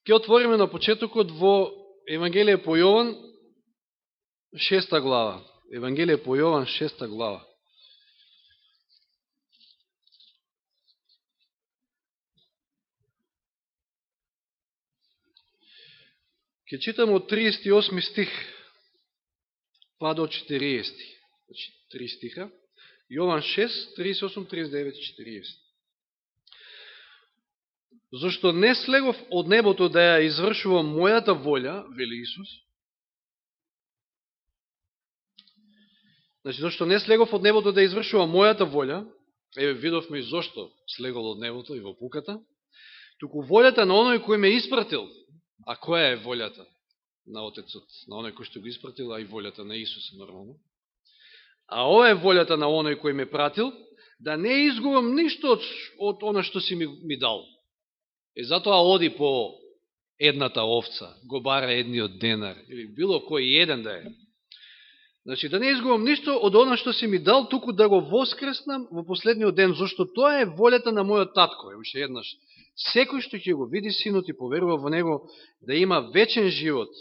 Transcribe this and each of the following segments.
Ке отвориме на почетокот во Евангелие по Јован, 6 глава. Евангелие по Јован, 6 глава. Ке читам од 38 стих па до 40. Значи, 3 стиха. Јован 6, 38, 39 и 40. Зошто не слегов од небото да ја извршувам мојата волја, вели Исус. Значи, зашто не слегов од небото да извршувам мојата волја, еве видовме зошто слегол од небото и во пуката, туку волјата на оној кој ме испратил. А која е волјата на Отецот, на оној кој што го испратил, а и волјата на Исус нормално? А ова е волјата на оној кој ме пратил, да не изгубам ништо од она што си ми дал. И затоа оди по едната овца, го бара едниот денар, или било кој еден да е. Значи, да не изгубам ништо од она што си ми дал, туку да го воскреснам во последниот ден, зашто тоа е волјата на мојот татко. Уште еднаш, секој што ќе го види синот и поверува во него, да има вечен живот,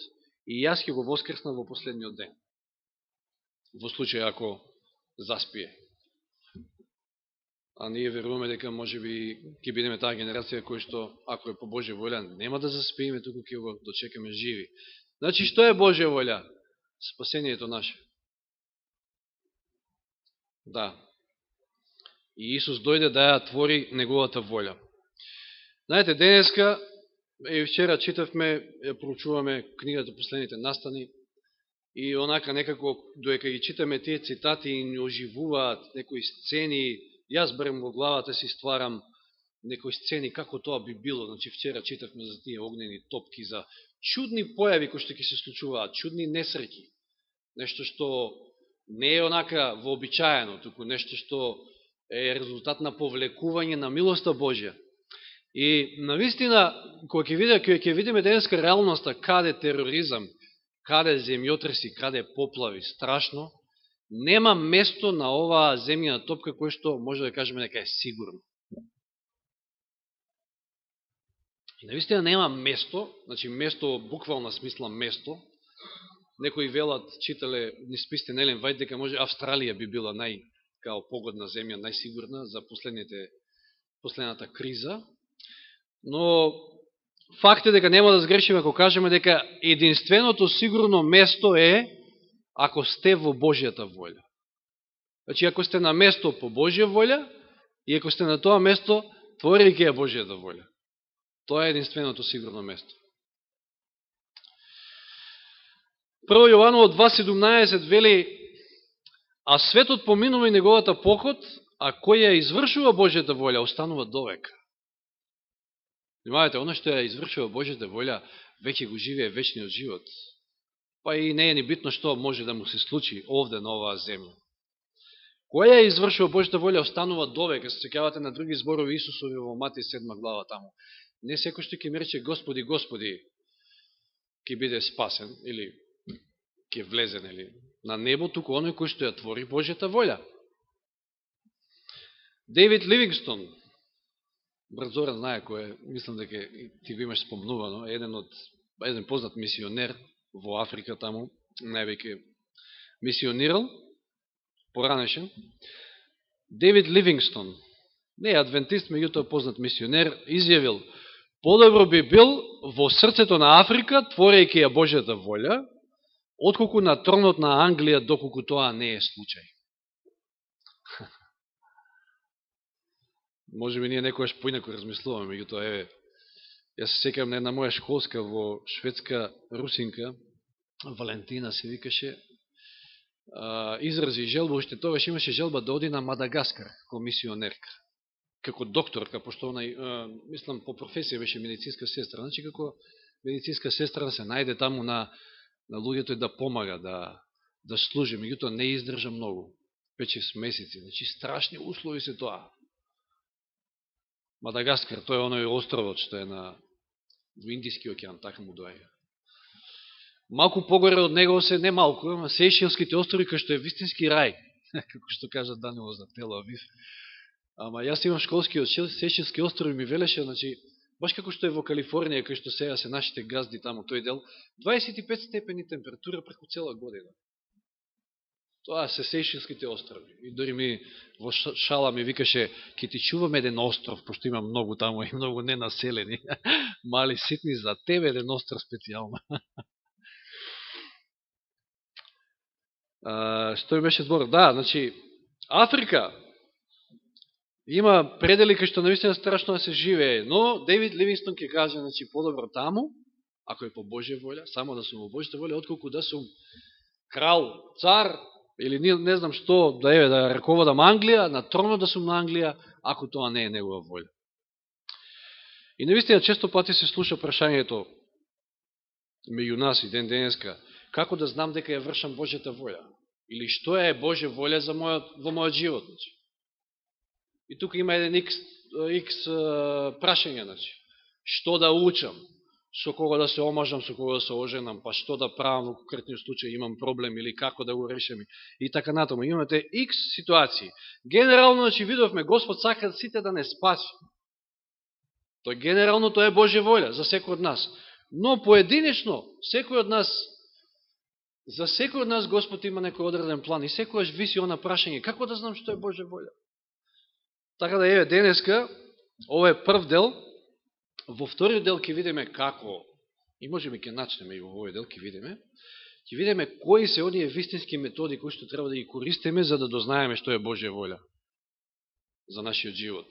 и јас ќе го воскреснам во последниот ден. Во случај ако заспие. А ние веруваме дека можеби ќе бидеме таа генерација кој што, ако е по Божја волја, нема да заспиеме, туку ќе го дочекаме живи. Значи, што е Божја волја? Спасението наше. Да. И Исус дојде да ја твори неговата волја. Знаете, денеска, и вчера читавме, ја проучуваме книгата Последните настани, и онака некако, доека ги читаме тие цитати и ни оживуваат некои сцени, јас барем во главата си стварам некои сцени како тоа би било. Значи, вчера читавме за тие огнени топки, за чудни појави кои што ќе се случуваат, чудни несреќи. Нешто што не е онака вообичаено, туку нешто што е резултат на повлекување на милоста Божја. И навистина, кога ќе видиме денеска реалноста, каде тероризам, каде земјотреси, каде поплави, страшно, нема место на оваа земјана топка кој што може да кажеме дека е сигурно. И навистина нема место, значи место, буквална смисла место. Некои велат, читале нисписте на Елен Вајд, дека може Австралија би била као погодна земја, најсигурна за последната криза. Но факт е дека нема да сгрешиме ако кажеме дека единственото сигурно место е ако сте во Божјата волја. Значи, ако сте на место по Божја волја и ако сте на тоа место творејќи ја Божјата волја. Тоа е единственото сигурно место. Прво Јованово 2.17 вели: а светот поминува и неговата поход, а кој ја извршува Божјата волја останува довека. Внимавајте, оно што ја извршува Божјата волја, веќе го живее вечниот живот. Па и не е ни битно што може да му се случи овде на оваа земја. Кој ја извршува Божјата волја останува довека. Се сеќавате на други зборови Исусови во Матеј 7 глава таму. Не секој што ќе ме рече Господи, Господи, ќе биде спасен или ќе влезе на небо, туку оној кој што ја твори Божјата волја. Дейвид Ливингстон, брат Зоран знае кој е, мислам дека ти го имаш спомнувано, еден познат мисионер во Африка таму, највеќе мисионирал, поранешен. Дейвид Ливингстон, не е адвентист, меѓутоа познат мисионер, изјавил: подобро би бил во срцето на Африка, творејќи ја Божјата волја, отколку на тронот на Англија, доколку тоа не е случај. Може би ние некојаш поинако размислуваме, меѓутоа еве, јас се сеќавам на една моја школска во Шведска, русинка, Валентина се викаше, изрази желба, уште тогаш имаше желба да оди на Мадагаскар како мисионерка, како докторка, пошто она, мислам, по професија беше медицинска сестра, значи како медицинска сестра да се најде таму на луѓето и да помага, да служи, меѓутоа не издржа многу, 5-6 месеци, значи страшни услови се тоа. Мадагаскар, тој е оној островот што е во Индиски океан, така му доаѓа. Малку погоре од него се, не малку, ама Сејшелските острови, кај што е вистински рај, како што кажа Данило за Тел Авив. Ама јас имам школски од Сејшелски острови, ми велеше, значи, Баш како што е во Калифорнија, кај што сега се нашите газди таму тој дел, 25 степени температура преку цела година. Тоа се Сејшелските острови. И дори ми во шала ми викаше, ке ти чувам еден остров, пошто има многу таму и многу ненаселени. Мали ситни, за тебе еден остров специјално. Што ми беше збор? Да, значи, Африка има предели кај што наистина страшно да се живее, но Дејвид Ливингстон ќе каже, значи, подобро таму, ако е по Божја волја, само да сум во Божјата волја, отколку да сум крал, цар, или не знам што, да раководам Англија, на тронот да сум на Англија, ако тоа не е негова волја. И наистина често пати се слуша прашањето меѓу нас и ден денеска, како да знам дека ја вршам Божјата волја? Или што е Божја волја во мојот живот? Значи. И тука има еден X прашање, значи. Што да учам? Со кого да се омажам, со кого да се оженам, па што да правам во конкретниот случај, имам проблем или како да го решам и така натаму. Имате X ситуации. Генерално, значи, видовме, Господ сака сите да не спаси. Генерално тоа е Божја волја за секој од нас. Но поединечно, за секој од нас Господ има некој одреден план и секојаш виси она прашање, како да знам што е Божја волја? Така да еве денеска, ова е прв дел. Во вториот дел ќе видиме како, и можеби ќе начнеме и во овој дел ќе видиме кои се оние вистински методи кои што треба да ги користиме за да дознаеме што е Божја волја за нашиот живот.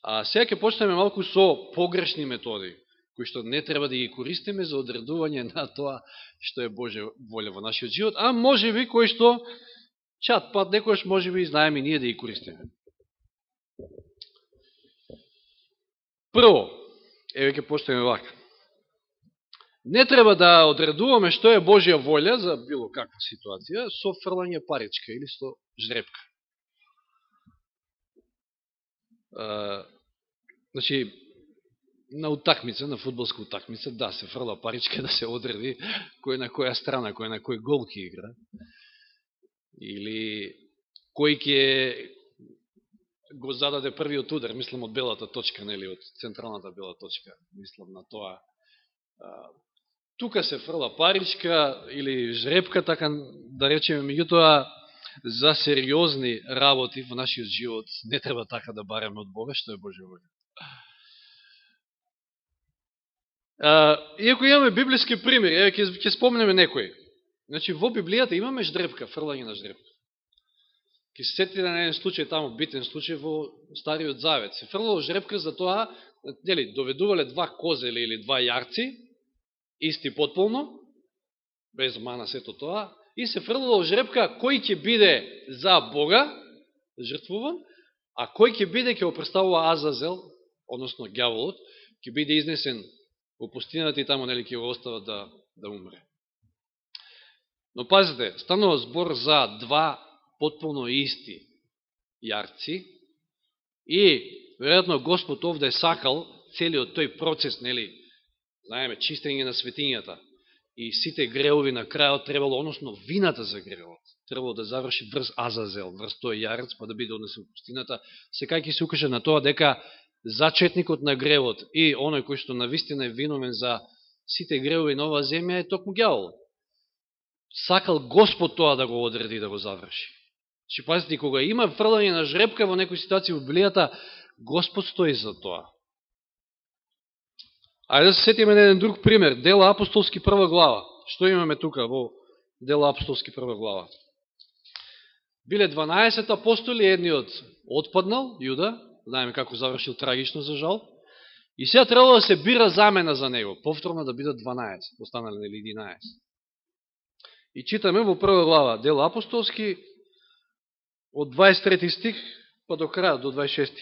А сега ќе почнеме малку со погрешни методи, кои што не треба да ги користиме за одредување на тоа што е Божја волја во нашиот живот, а можеби кои што чат пат некојаш можеби и знаеме ние да ги користиме. Прво, еве ќе почнеме вака. Не треба да одредуваме што е Божја волја за било каква ситуација со фрлање паричка или со жребка. Значи, на утакмица, на фудбалска утакмица, да, се фрла паричка да се одреди кој на која страна, кој на кој гол ќе игра. Или кој ќе го зададе првиот удар, мислам од белата точка, нели, од централната бела точка, мислам на тоа. Тука се фрла паричка или жребка, така да речеме, меѓутоа за сериозни работи во нашиот живот не треба така да бараме од Бога, што е Божја волја. Иако имаме библиски примери, еве ќе спомнеме некој. Значи во Библијата имаме жребка, фрлање на жребка. Ке се сетите на еден случај, таму битен случај во Стариот Завет. Се фрлало жребка за тоа, нели, доведувале два козели или два јарци, исти потполно, без мана сето тоа, и се фрлало жребка кој ќе биде за Бога, жртвуван, а кој ќе биде, ќе го представува Азазел, односно ѓаволот, ќе биде изнесен во пустината и таму, нели, ќе го остават да умре. Но пазите, станува збор за два потполно исти јарци и веројатно Господ овде сакал целиот тој процес, нели, знаеме, чистење на светињата и сите греови на крајот требало, односно вината за греот, требало да заврши врз Азазел, врз тој јарец, па да биде однесен во пустината. Секај ќе се укаже на тоа дека зачетникот на гревот и оној кој што навистина е виновен за сите греови на оваа земја е токму ѓаволот. Сакал Господ тоа да го одреди, да го заврши. Че пазите, кога има фрлање на жребка во некој ситуација во Библијата, Господ стои за тоа. Ајде да се сетиме на еден друг пример. Дела апостолски 1 глава. Што имаме тука во Дела апостолски 1 глава? Биле 12 апостоли, едниот отпаднал, Јуда, знаеме како завршил трагично за жал, и сега требало да се бира замена за него, повторно да бидат 12, останали нели 11. И читаме во 1 глава Дела апостолски, од 23 стих па до крајот, до 26.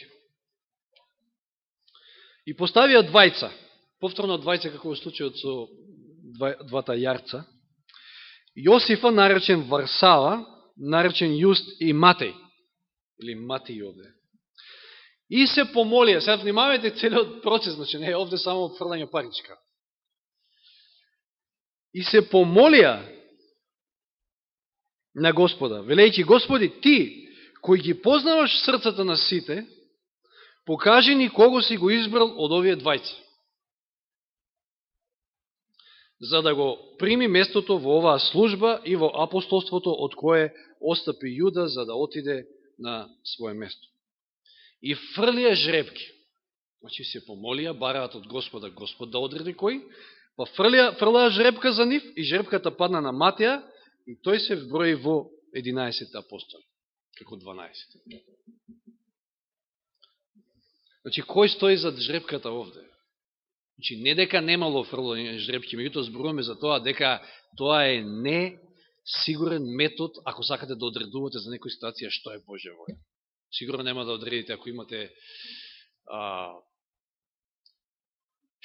И поставија двајца, повторно двајца како во случајот со двата јарца, Јосифа, наречен Варсава, наречен Јуст и Матеј, или Матеј овде. И се помолија, сега внимавајте целиот процес, значи не е овде само фрлање паричка. И се помолија на Господа, велејќи: Господи, Ти, кој ги познаваш срцата на сите, покажи ни кого си го избрал од овие двајца, за да го прими местото во оваа служба и во апостолството од кое остапи Јуда за да отиде на своје место. И фрлија жребки. Значи се помолија, бараат од Господа, Господ да одреди кој, па фрлаа жребка за нив и жребката падна на Матеја и тој се вброи во 11 апостоли, како 12. Значи, кој стои зад жребката овде? Значи, не дека немало фрлање жребки, меѓутоа зборуваме за тоа дека тоа е несигурен метод, ако сакате да одредувате за некоја ситуација што е Божја воља. Сигурно нема да одредите ако имате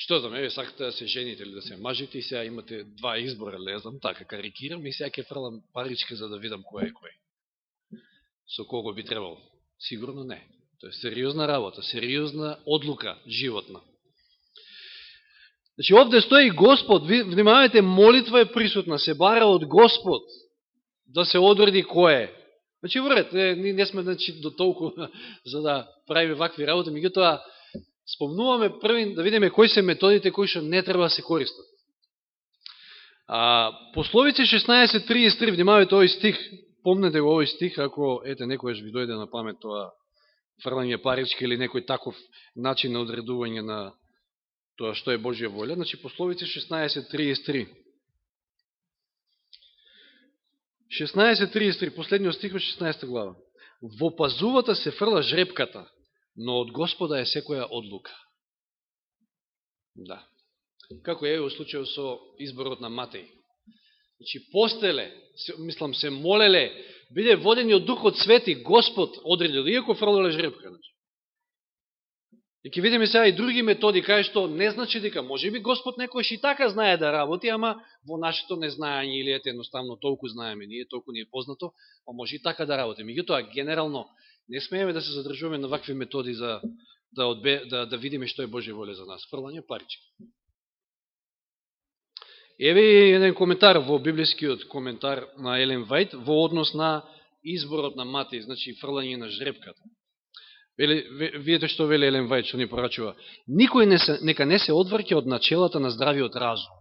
што знам, еве сакате да се жените или да се мажите и сега имате два избора, не знам, така карикирам и сега ќе фрлам паричка за да видам кој е кој. Со кого би требало? Сигурно не. Тоа е сериозна работа, сериозна одлука животна. Значи, овде стои Господ, внимавајте, молитва е присутна, се бара од Господ да се одреди кој е. Значи, вред, не сме до толку за да правиме вакви работи, меѓутоа спомнуваме први да видиме кои се методите кои што не треба да се користат. Пословици 16.33, внимавајте овој стих, помнете го овој стих, ако ете некојаш ви дојде на памет тоа фрлање парички или некој таков начин на одредување на тоа што е Божја волја. Значи, Пословици 16.33. 16.33, последниот стих од 16 глава. Во пазувата се фрла жребката, но од Господа е секоја одлука. Да. Како е во случајот со изборот на Матеј. Значи, постеле, мислам, се молеле, биде водени од Духот Свети, Господ одредил, иако фрлале жребка. Значи. И ќе видиме сега и други методи, кај што не значи дека може би Господ некојаш и така знае да работи, ама во нашето незнаење или ете едноставно толку знаеме ние, толку ни е познато, а може и така да работи. Меѓутоа, генерално, не смееме да се задржуваме на вакви методи за да видиме што е Божја воля за нас. Фрлање паричка. Еве еден коментар во библискиот коментар на Елен Вајт во однос на изборот на Матеј, значи фрлање на жребката. Видите што вели Елен Вајт, што ни порачува. Никој нека не се одврке од начелата на здравиот разум,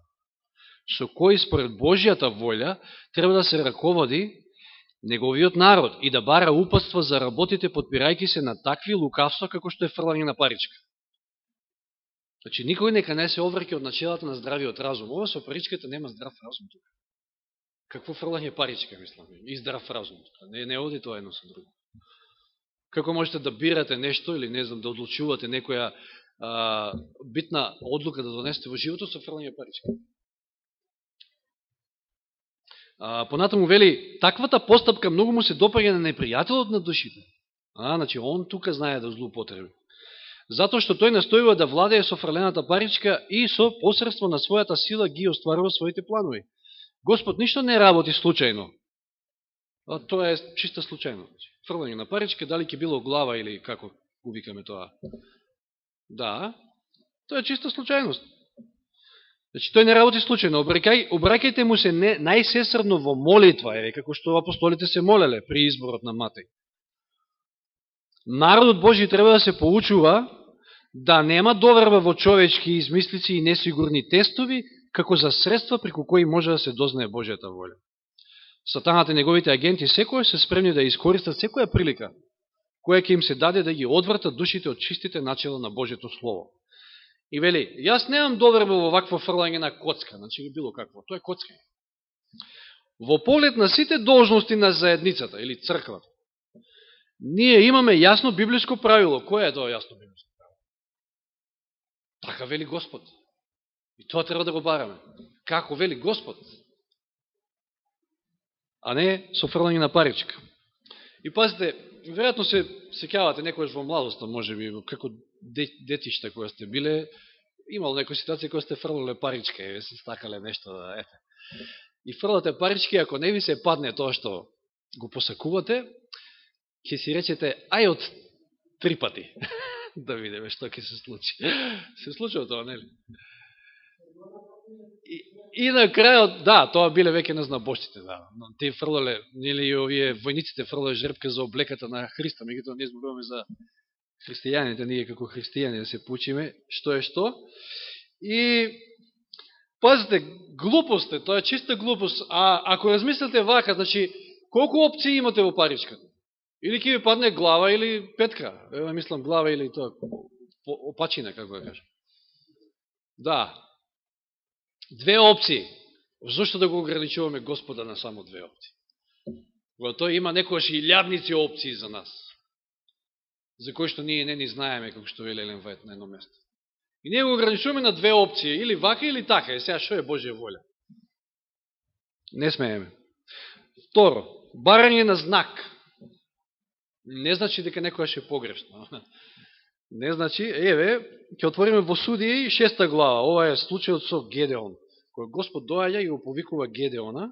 со кој според Божјата волја треба да се раководи неговиот народ и да бара упатство за работите, подпирајќи се на такви лукавства како што е фрлање на паричка. Значи, никој нека не се одврке од начелата на здравиот разум. Ова со паричката нема здрав разум тука. Какво фрлање паричка, мислам, и здрав разум тука. Не оди тоа едно со друго. Како можете да бирате нешто или не знам да одлучувате некоја битна одлука да донесете во животот со фрлање паричка? Понатаму вели, таквата постапка многу му се допаѓа на непријателот на душите. Значи, он тука знае да злоупотреби. Затоа што тој настојува да владее со фрлената паричка и со посредство на својата сила ги остварува своите планови. Господ ништо не работи случајно. Тоа е чиста случајно. Фрлање на паричка, дали ќе било глава или како го викаме тоа. Да, тоа е чиста случајност. Значи, тој не работи случајно. Обраќајте му се најсесрно во молитва, како што апостолите се молеле при изборот на Матеј. Народот Божи треба да се поучува да нема доверба во човечки измислици и несигурни тестови, како за средства преку кои може да се дознае Божјата воља. Сатаната и неговите агенти секој се спремни да искористат секоја прилика, која ќе им се даде да ги одвртат душите од чистите начела на Божјето Слово. И вели, јас немам доверба во вакво фрлање на коцка, значи или било какво, тоа е коцкање. Во поглед на сите должности на заедницата или црквата, ние имаме јасно библиско правило. Кој е тоа јасно библиско правило? Така вели Господ. И тоа треба да го бараме. Како вели Господ? А не со фрлање на паричка. И пазите, веројатно се сеќавате некојаш во младоста, може би, како детишта која сте биле, имало некоја ситуација која сте фрлале паричка и се стакале нешто да ете. И фрлате парички, ако не ви се падне тоа што го посакувате, ќе си речете, ај од 3 пати, да видиме што ќе се случи. Се случува тоа, нели? И на крајот, да, тоа биле веќе назнабоштите, да. Те фрлале, нели и овие војниците фрлале жребка за облеката на Христа, меѓутоа не зборуваме за христијаните, ние како христијани да се поучиме што е што. И пазите, глупост е, тоа е чиста глупост. А ако размислите вака, значи, колку опции имате во паричката? Или ќе ви падне глава или петка? Ева мислам глава или тоа, опачина, како да кажем. Да. Две опции. Зошто да го ограничуваме Господа на само две опции? Кога тој има некојаш илјадници опции за нас, за кои што ние не ни знаеме, како што вели Елен Вајт на едно место. И ние го ограничуваме на две опции, или вака, или така. Е, сега, шо е Божја воља? Не смееме. Второ, барање на знак. Не значи дека некојаш е погрешно. Не значи, еве, ќе отвориме во Судии 6 глава. Ова е случајот со Гедеон, кој Господ доаѓа и го повикува Гедеона,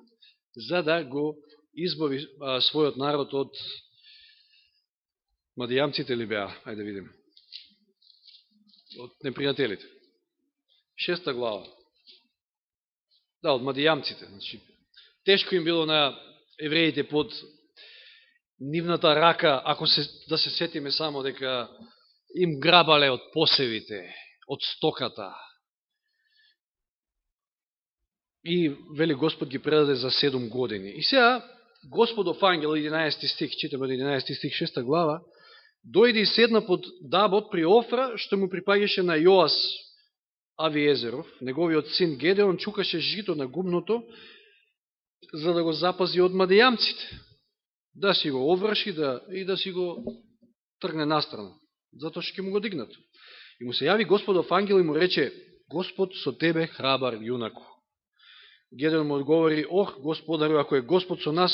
за да го избави својот народ од мадијамците ли беа? Ајде видим. Од непријателите. 6 глава. Да, од мадијамците. Значи, тешко им било на евреите под нивната рака, ако да се сетиме само дека им грабале од посевите, од стоката. И, вели, Господ ги предаде за 7 години. И сега, Господов ангел, 11 стих, читаме од 11 стих, 6 глава, дојде и седна под дабот при Офра, што му припаѓаше на Јоас Авиезеров, неговиот син Гедеон чукаше жито на гумното, за да го запази од мадијамците, да си го оврши и да си го тргне настрана, затоа што ќе му го дигнат. И му се јави Господов ангел и му рече: Господ со тебе, храбар јунако. Гедеон му одговори: ох, Господарю, ако е Господ со нас,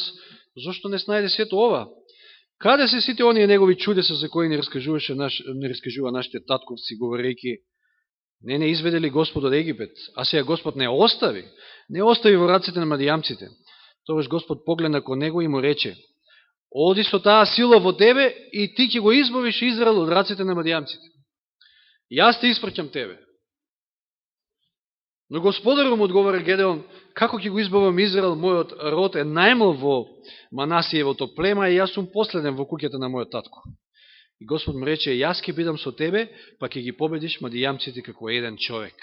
зошто не снајде сето ова? Каде се сите оние негови чудеса за кои не раскажува нашите татковци, говорејќи: не изведели Господ од Египет, а сега Господ не остави во раците на мадијамците. Тогаш Господ погледна кон него и му рече: оди со таа сила во тебе и ти ќе го избавиш Израел од раците на мадијамците. Јас те испраќам тебе. Но Господару му одговора Гедеон: како ќе го избавам Израел, мојот род е најмал во Манасиевото плема и јас сум последен во куќата на мојот татко. И Господ му рече: јас ќе бидам со тебе, па ќе ги победиш мадијамците како еден човек.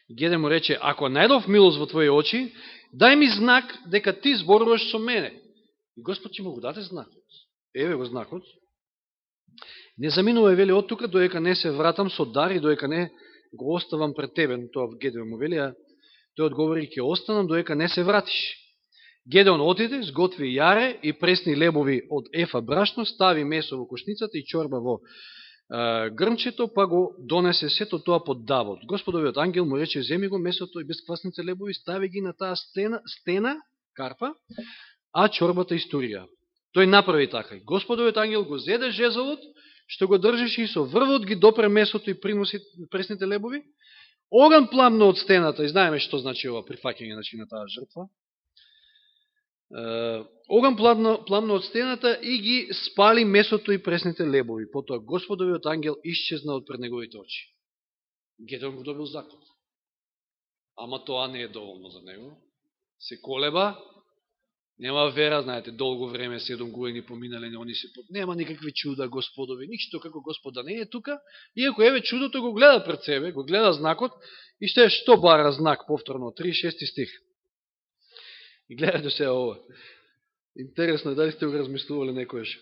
И Гедеон му рече: ако најдов милост во твои очи, дај ми знак дека ти зборуваш со мене. И Господ ќе му го даде знакот. Еве го знакот. Не заминува, вели, од тука, доека не се вратам со дар и доека не го оставам пред тебе. Тоа в Гедеон му вели, а тој одговори: ќе останам доека не се вратиш. Гедеон отиде, сготви јаре и пресни лебови од ефа брашно, стави месо во кошницата и чорба во грмчето, па го донесе сето тоа под давот. Господовиот ангел му рече: земи го месото и безквасните лебови, стави ги на таа стена, карпа, а чорбата историја. Тој направи така. Господовиот ангел го зеде жезолот, што го држеше и со врвот ги допре месото и приноси пресните лебови. Оган пламно од стената, и знаеме што значи ова прифаќање на таа жртва. Оган пламно од стената и ги спали месото и пресните лебови. Потоа Господовиот ангел исчезна од пред неговите очи. Гедеон го добил закон. Ама тоа не е доволно за него. Се колеба, нема вера, знаете, долго време, 7 години поминале, нема никакви чуда Господови, ништо како Господа не е тука, иако еве чудото го гледа пред себе, го гледа знакот, и што бара знак повторно, 36 стих. И гледате се ова. Интересно, дали сте го размислували некојаш.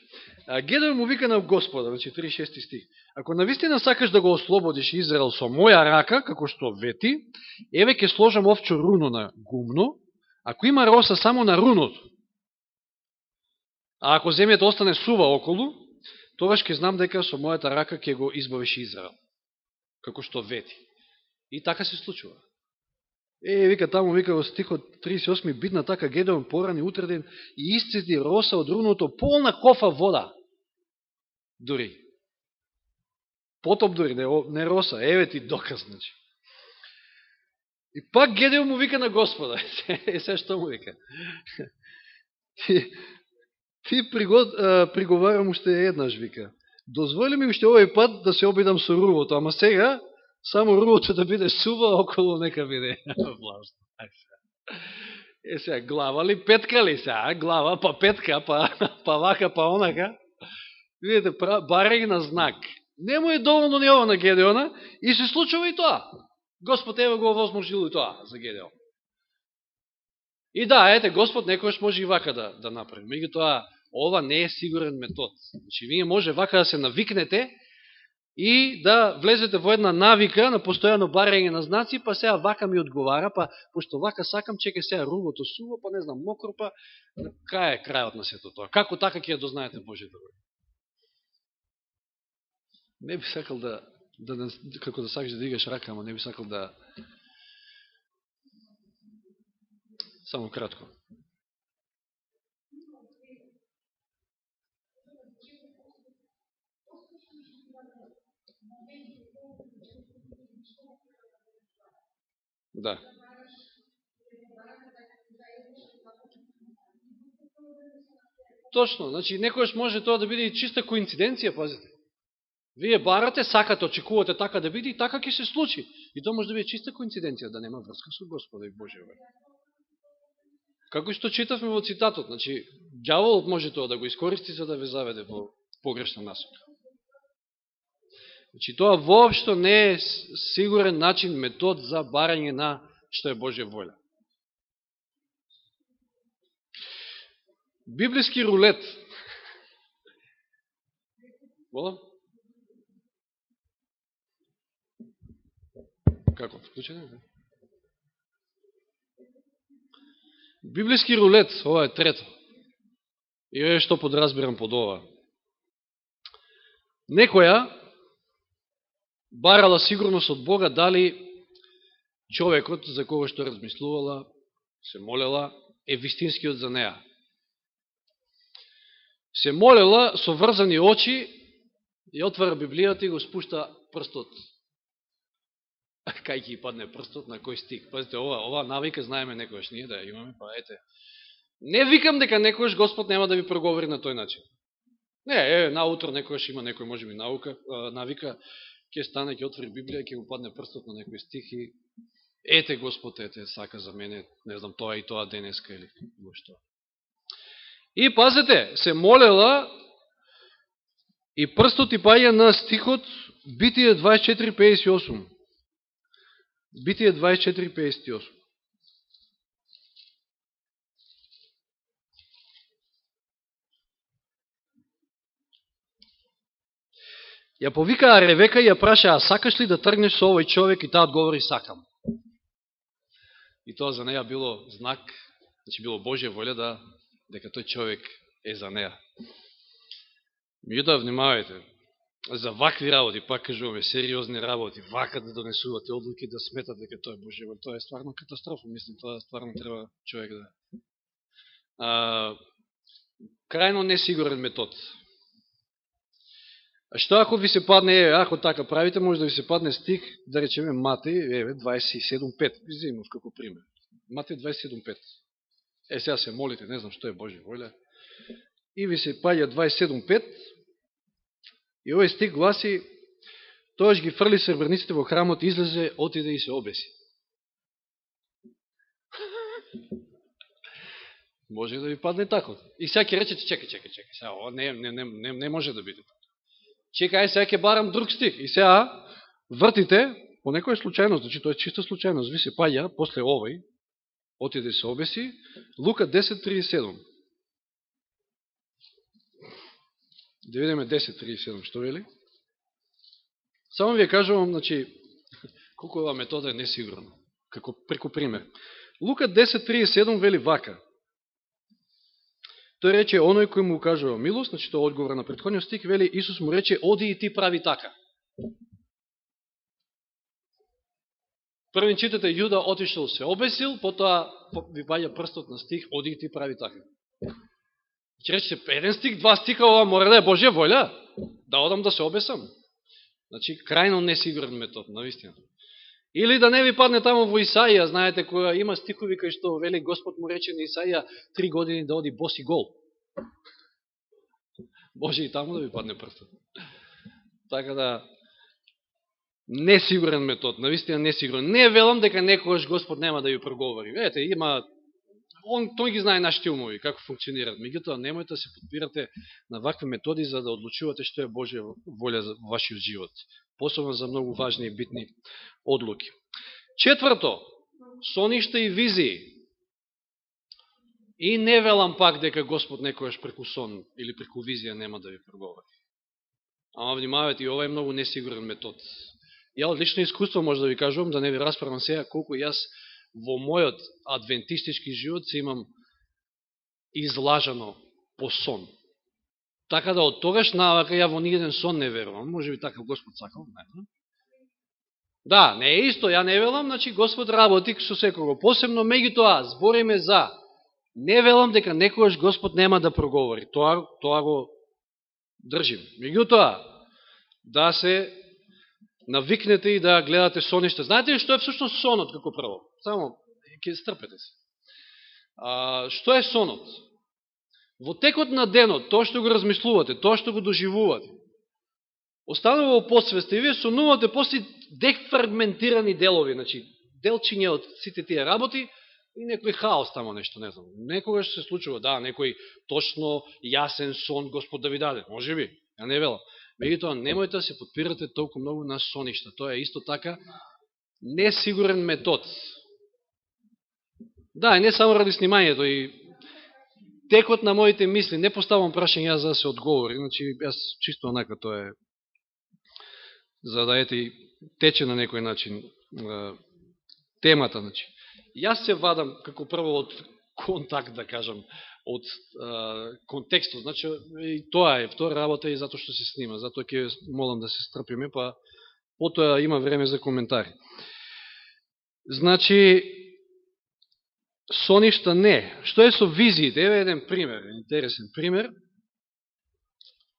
Гедеон му вика на Господа, значи 36 стих. Ако навистина сакаш да го ослободиш Израел со моја рака, како што вети, еве ќе сложам овчо руно на гумно, ако има роса само на руното, а ако земјата остане сува околу, тогаш ќе знам дека со мојата рака ќе го избавиш Израел, како што вети. И така се случува. Вика таму, вика во стихот 38, бидна така Гедеон порани утреден и исцеди роса од руното полна кофа вода. Дури. Потоп дури, не роса, еве ти доказ, значи. И пак Гедеон му вика на Господа. Се што му вика? Ти приговарам уште еднаш, вика. Дозволи ми уште овој пат да се обидам со рувото, ама сега само рувото да биде сува, около нека биде влажно. Сега, глава ли, петка ли сега? Глава, па петка, па вака, па онака. Видите, барање на знак. Не му е доволно ни ова на Гедеона и се случува и тоа. Господ ева го овозможил и тоа за Гедеон. И да, ете, Господ некојаш може и вака да направи. Меѓутоа, ова не е сигурен метод. Значи, вие може вака да се навикнете и да влезете во една навика на постојано барање на знаци, па сега вака ми одговара, па пошто вака сакам, чекай сега рубото суво, па не знам, мокро, па кај е крајот на сето тоа? Како така ќе ја дознаете Божјата воља? Не би сакал како да сакаш да дигаш рака, ама не би сакал да... Само кратко. Да. Точно, значи некојаш може тоа да биде и чиста коинциденција, пазите. Вие барате, сакате, очекувате така да биде и така ќе се случи. И тоа може да биде чиста коинциденција, да нема врска со Господа и Божија воља. Како што читавме во цитатот, значи, ѓаволот може тоа да го искористи за да ве заведе во погрешна насока. Значи, тоа воопшто не е сигурен начин, метод за барање на што е Божја воља. Библиски рулет. Волам? Како? Вклучено? Библиски рулет, ова е трето. И е што подразбирам под ова. Некоја барала сигурност од Бога дали човекот за кого што размислувала, се молела, е вистинскиот за неа. Се молела со врзани очи и отвара Библијата и го спушта прстот. Кај ќе падне прстот, на кој стих? Пазите, ова навика знаеме некојаш ние да имаме, па ете. Не викам дека некојаш Господ нема да ви проговори на тој начин. Не, наутро некојаш има некој можеби навика, ќе стане, ќе отвори Библија, ќе му падне прстот на некој стих и ете Господ, ете, сака за мене, не знам, тоа и тоа денеска или што. И пазете, се молела и прстот и паѓа на стихот Битие 24:58. Битие 24:58. Ја повикаа Ревека и ја прашаа, сакаш ли да тргнеш со овој човек? И таа одговори, сакам. И тоа за неја било знак, значи било Божја волја дека тој човек е за неја. Меѓутоа, внимавајте, за вакви работи, пак кажуваме, сериозни работи, вака да донесувате одлуки, да сметат дека тоа е Божја волја, тоа е стварно катастрофа, мислам, тоа стварно треба човек да... крајно несигурен метод. А што ако ви се падне, ако така правите, може да ви се падне стих, да речеме Матеј 27:5, взимав како пример. Матеј 27:5. Сега се молите, не знам што е Божја волја. И ви се паѓа 27:5. И овој стих гласи, тоаш ги фрли сребрниците во храмот, излезе, отиде и се обеси. Може да ви падне тако. И сега ќе речете, чекай, сега, ова не може да биде. Чекај, сега ќе барам друг стих. И сега вртите, по некоја случајност, значи тоа е чиста случајност, ви се паѓа, после овој, отиде се обеси, Лука 10:37. Да видиме 10:37, што вели? Само ви ја кажувам, значи, колко ова метода е несигурна, како преку пример. Лука 10:37 вели вака. Тој рече, оној кој му кажува милост, значи тоа одговор на претходниот стих, вели, Исус му рече, оди и ти прави така. Првин читате, Јуда отишел се обесил, потоа ви паѓа прстот на стих, оди и ти прави така. Ќе речете, еден стих, два стиха, ова мора да е Божја волја, да одам да се обесам. Значи, крајно несигурен метод, навистина. Или да не ви падне тамо во Исаија, знаете, која има стихови кај што вели Господ му рече на Исаија 3 години да оди бос и гол. Може и тамо да ви падне прстот. Така да, несигурен метод, навистина несигурен. Не велам дека некојаш Господ нема да ви проговори. Ете, има тој ги знае нашите умови, како функционираат. Меѓутоа, немојте да се подпирате на вакви методи за да одлучувате што е Божја волја за вашиот живот. Посебно за многу важни и битни одлуки. Четврто, соништа и визии. И не велам пак дека Господ некојаш преку сон или преку визија нема да ви проговори. Ама внимавајте, и ова е многу несигурен метод. Ја од лично искуство може да ви кажувам, да не ви расправам сега колку јас во мојот адвентистички живот се имам излажано по сон. Така да од тогаш навака ја во нигден сон не верувам. Може би така Господ сакал, не знам. Да, не е исто, ја не велам, значи Господ работи со секого. Посебно меѓутоа збориме за не велам дека некојаш Господ нема да проговори. Тоа го држим. Меѓутоа, да се навикнете и да гледате соништа. Знаете ли што е всушност сонот како прво? Само ќе стрпете се. Што е сонот? Во текот на денот, тоа што го размислувате, тоа што го доживувате, останува во подсвеста и вие сонувате после дефрагментирани делови, значи делчиња од сите тие работи и некој хаос тамо нешто, не знам. Некогаш се случува, да, некој точно јасен сон Господ да ви даде, може би, ја не велам. Меѓутоа, немојте да се подпирате толку многу на соништа. Тоа е исто така несигурен метод. Да, и не само ради снимањето, и текот на моите мисли, не поставам прашање за да се одговори, значи јас чисто онака тоа е, за да ете тече на некој начин темата, значи. Јас се вадам како прво од контакт, да кажам, од контекстот, значи и тоа е втора работа и затоа што се снима, затоа ќе молам да се стрпиме, па потоа има време за коментари. Значи, соништа не. Што е со визиите? Еве еден пример, интересен пример.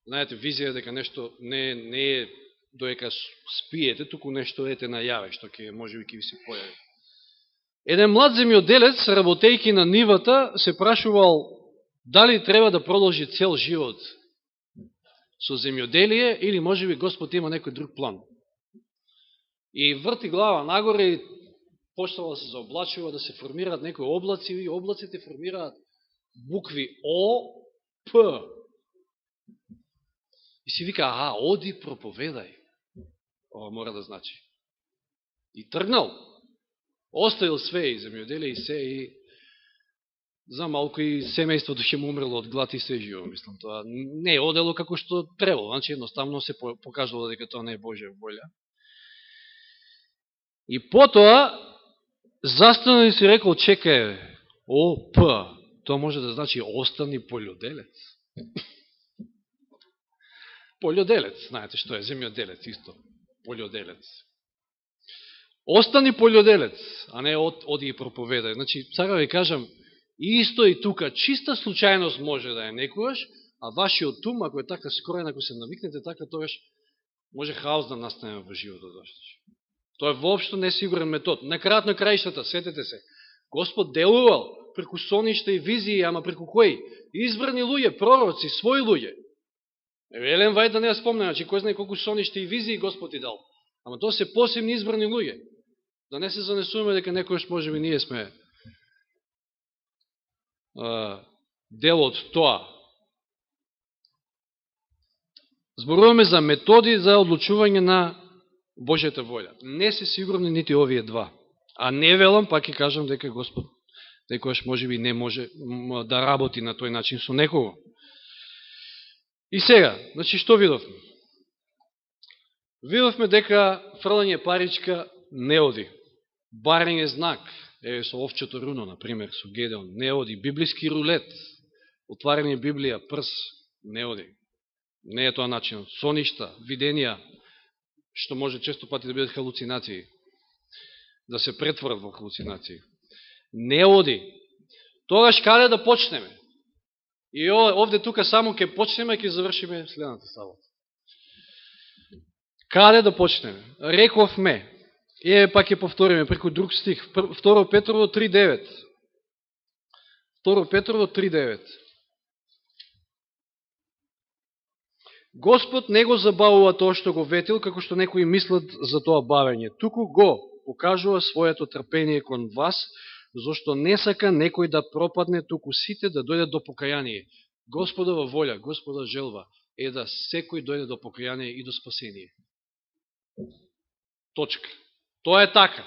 Знаете, визија дека нешто не е доека спиете, туку нешто ете најаве, што ќе можеби ќе ви се појави. Еден млад земјоделец, работејќи на нивата, се прашувал дали треба да продолжи цел живот со земјоделие или можеби Господ има некој друг план. И врти глава нагоре и почнала да се заоблачува, да се формираат некои облаци и облаците формираат букви О, П. И си вика, оди проповедај. Ова мора да значи. И тргнал. Оставил све и земјоделие и се и за малко и семејството ќе му умрело од глад и се живо, мислам. Тоа не е одело како што требало, значи едноставно се покажало дека тоа не е Божја волја. И потоа застанал и си рекол, чекај, О, П, тоа може да значи остани полјоделец. Полјоделец, знаете што е, земјоделец исто, полјоделец. Остани полјоделец, а не оди и проповедај. Значи, сега ви кажам, исто и тука, чиста случајност може да е некојаш, а вашиот ум, ако е така скроен, ако се навикнете така, тогаш може хаос да настане во животот. Тоа е воопшто несигурен метод. На крајот на краиштата, сетете се, Господ делувал преку соништа и визии, ама преку кои? Избрани луѓе, пророци, своји луѓе. Елен Вајд да не ја спомнем, значи кој знае колку соништа и визии Господ и дал. Ама тоа се посебни избрани луѓе. Да не се занесуваме дека некојаш можеби ние сме дел од тоа. Зборуваме за методи за одлучување на Божјата волја. Не се сигурни нити овие два. А не велам, пак ќе кажам дека Господ некојаш можеби не може да работи на тој начин со некого. И сега, значи што видовме? Видовме дека фрлање паричка не оди. Барење знак, со овчето руно, например, со Гедеон, не оди. Библиски рулет, отварење Библија, прс, не оди. Не е тоа начинот. Соништа, виденија, што може често пати да бидат халуцинации, да се претворат во халуцинации. Не оди. Тогаш каде да почнеме? И овде тука само ќе почнеме и ќе завршиме следната сабота. Каде да почнеме? Рековме, пак ќе повториме преку друг стих, 2 Петрово 3.9. 2 Петрово 3.9. Господ не го забавува тоа што го ветил, како што некои мислат за тоа бавење. Туку го покажува своето трпение кон вас, зашто не сака некој да пропадне, туку сите да дојдат до покаяние. Господова волја, Господа желба е да секој дојде до покаяние и до спасение. Точка. Тоа е така.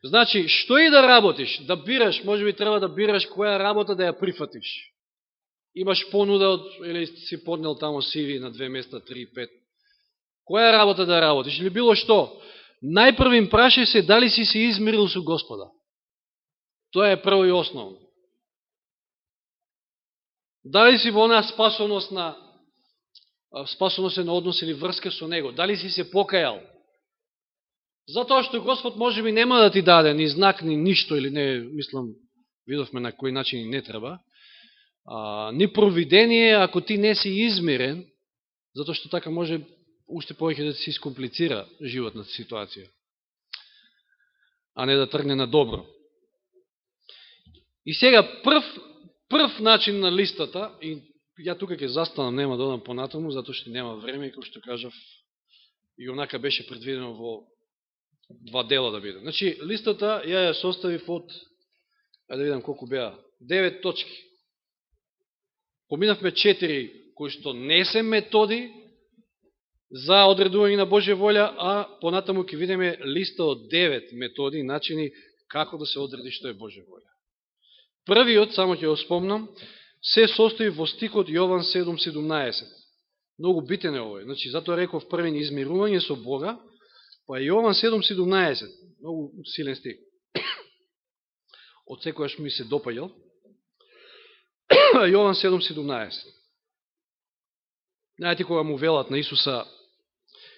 Значи, што и да работиш, да бираш, може би треба да бираш која работа да ја прифатиш. Имаш понуда од, или си поднел тамо CV на 2 места, 3, 5. Која работа да работиш, или било што. Најпрво им прашај се дали си се измирил со Господа. Тоа е прво и основно. Дали си во онаа спасоносен однос или врска со Него, дали си се покајал. Затоа што Господ може би нема да ти даде ни знак, ни ништо, или не, мислам, видовме на кој начин не треба, ни провидение ако ти не си измирен, затоа што така може уште повеќе да се искомплицира животната ситуација, а не да тргне на добро. И сега прв начин на листата, и ја тука ќе застанам, нема да одам понатаму, затоа што нема време, и како што кажав, и онака беше предвидено во 2 дела да биде. Значи, листата ја составив од, да видам колку беа, 9 точки. Поминавме 4 кои што не се методи за одредување на Божја волја, а понатаму ќе видиме листа од 9 методи и начини како да се одреди што е Божја волја. Првиот, само ќе го спомнам, се состои во стихот Јован 7:17. Многу битен е овој. Значи, затоа реков први измирување со Бога, па Јован 7:17. Многу силен стих. Од секојаш ми се допаѓал. Јован 7:17. Знаете кога му велат на Исуса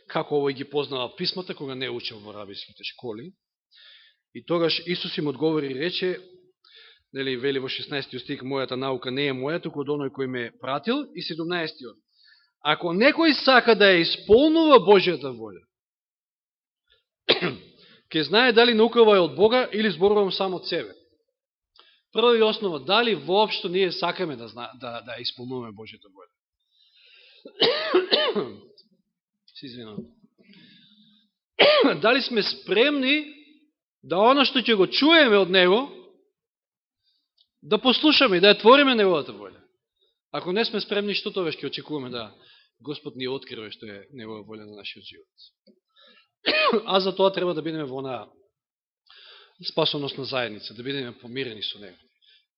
како овој ги познава писмата, кога не учел во рабиските школи. И тогаш Исус им одговори и рече, нели, вели во 16 стих, мојата наука не е моја, туку од оној кој ме пратил, и 17. Ако некој сака да ја исполнува Божјата волја, ќе знае дали наукава е од Бога или зборувам само од себе. Прво и основа, дали воопшто ние сакаме да исполнуваме Божјата волја. Се извинам. Дали сме спремни да оно што ќе го чуеме од Него, да послушаме и да ја твориме Неговата волја. Ако не сме спремни, што тогаш ќе очекуваме да Господ ни открие што е Негова волја на нашиот живот. А за тоа треба да бидеме во онаа спасоносна заедница, да бидеме помирени со Него.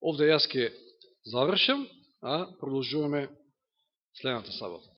Овде јас ќе завршам, а продолжуваме следната сабота.